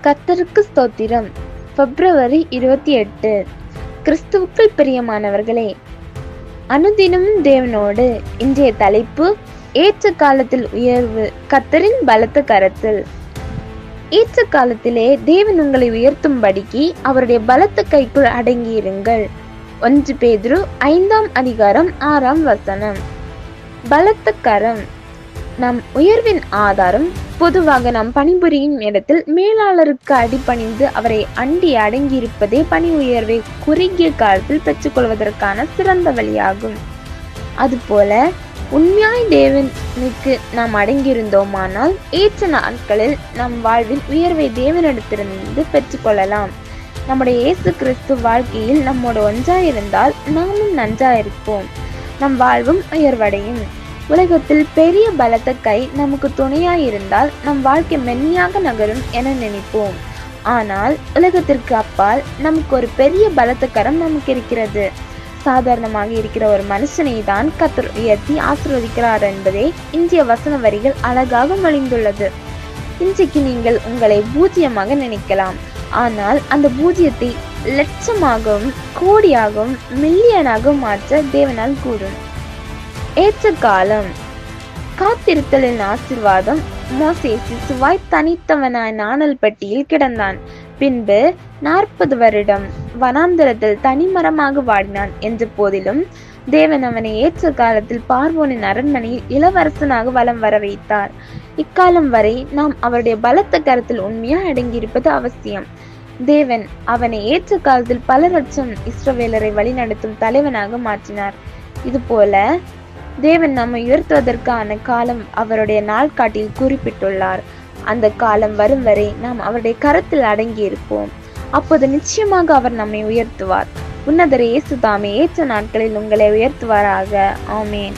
கர்த்தருக்கு ஸ்தோத்திரம். பிப்ரவரி 28. கிறிஸ்துவுக்குள் பிரியமானவர்களே, அனுதினமும் தேவனோடு. இன்றைய தலைப்பு, ஏற்ற காலத்தில் உயர்வு, கர்த்தரின் பலத்த கரத்தில். ஏற்ற காலத்திலே தேவன் உங்களை உயர்த்தும்படிக்கு அவருடைய பலத்த கைக்குள் அடங்கியிருங்கள். 1 பேதுரு 5ஆம் அதிகாரம் 6ஆம் வசனம். பலத்த கரம் நம் உயர்வின் ஆதாரம். பொதுவாக நாம் பணிபுரியும் இடத்தில் மேலாளருக்கு அடிபணிந்து அவரை அண்டி அடங்கியிருப்பதே பணி உயர்வை குறுகிய காலத்தில் பெற்றுக்கொள்வதற்கான சிறந்த வழியாகும். அதுபோல உண்மையாய் தேவனுக்கு நாம் அடங்கியிருந்தோமானால் ஏற்ற நாட்களில் நம் வாழ்வில் உயர்வை தேவனிடத்திலிருந்து பெற்றுக்கொள்ளலாம். நம்முடைய இயேசு கிறிஸ்து வாழ்க்கையில் நம்மோடு ஒன்றாயிருந்தால் நாமும் நன்றாயிருப்போம். நம் வாழ்வும் உயர்வடையும். உலகத்தில் பெரிய பலத்த கை நமக்கு துணையாயிருந்தால் நம் வாழ்க்கை மென்மையாக நகரும் என நினைப்போம். ஆனால் உலகத்திற்கு அப்பால் நமக்கு ஒரு பெரிய பலத்த கரம் நமக்கு இருக்கிறது. சாதாரணமாக இருக்கிற ஒரு மனுஷனை தான் கர்த்தர் உயர்த்தி ஆசீர்வதிக்கிறார் என்பதே இன்றைய வசன வரிகள் அழகாக மொழிந்துள்ளது. இன்றைக்கு நீங்கள் உங்களை பூஜ்ஜியமாக நினைக்கலாம். ஆனால் அந்த பூஜ்ஜியத்தை லட்சமாகவும் கோடியாகவும் மில்லியனாகவும் மாற்ற தேவனால் கூடும். ஏற்ற காலம். காத்திருத்தலின் ஆசீர்வாதம். மோசே சிசுவாய் தனித்தவனாய் நாணல் பட்டியில் கிடந்தான். பின்பு 40 வருடம் வனாந்தரத்தில் தனிமரமாக வாடினான் என்ற போதிலும் தேவன் அவனை ஏற்ற காலத்தில் பார்வோனின் அரண்மனையில் இளவரசனாக வலம் வர வைத்தார். இக்காலம் வரை நாம் அவருடைய பலத்த கரத்தில் உண்மையா அடங்கியிருப்பது அவசியம். தேவன் அவனை ஏற்ற காலத்தில் பல லட்சம் இஸ்ரவேலரை வழிநடத்தும் தலைவனாக மாற்றினார். இதுபோல தேவன் நம்மை உயர்த்துவதற்கான காலம் அவருடைய நாள்காட்டில் குறிப்பிட்டுள்ளார். அந்த காலம் வரும் வரை நாம் அவருடைய கரத்தில் அடங்கி இருப்போம். அப்போது நிச்சயமாக அவர் நம்மை உயர்த்துவார். உன்னதர் இயேசு தாமே ஏற்ற நாட்களில் உங்களை உயர்த்துவாராக. ஆமேன்.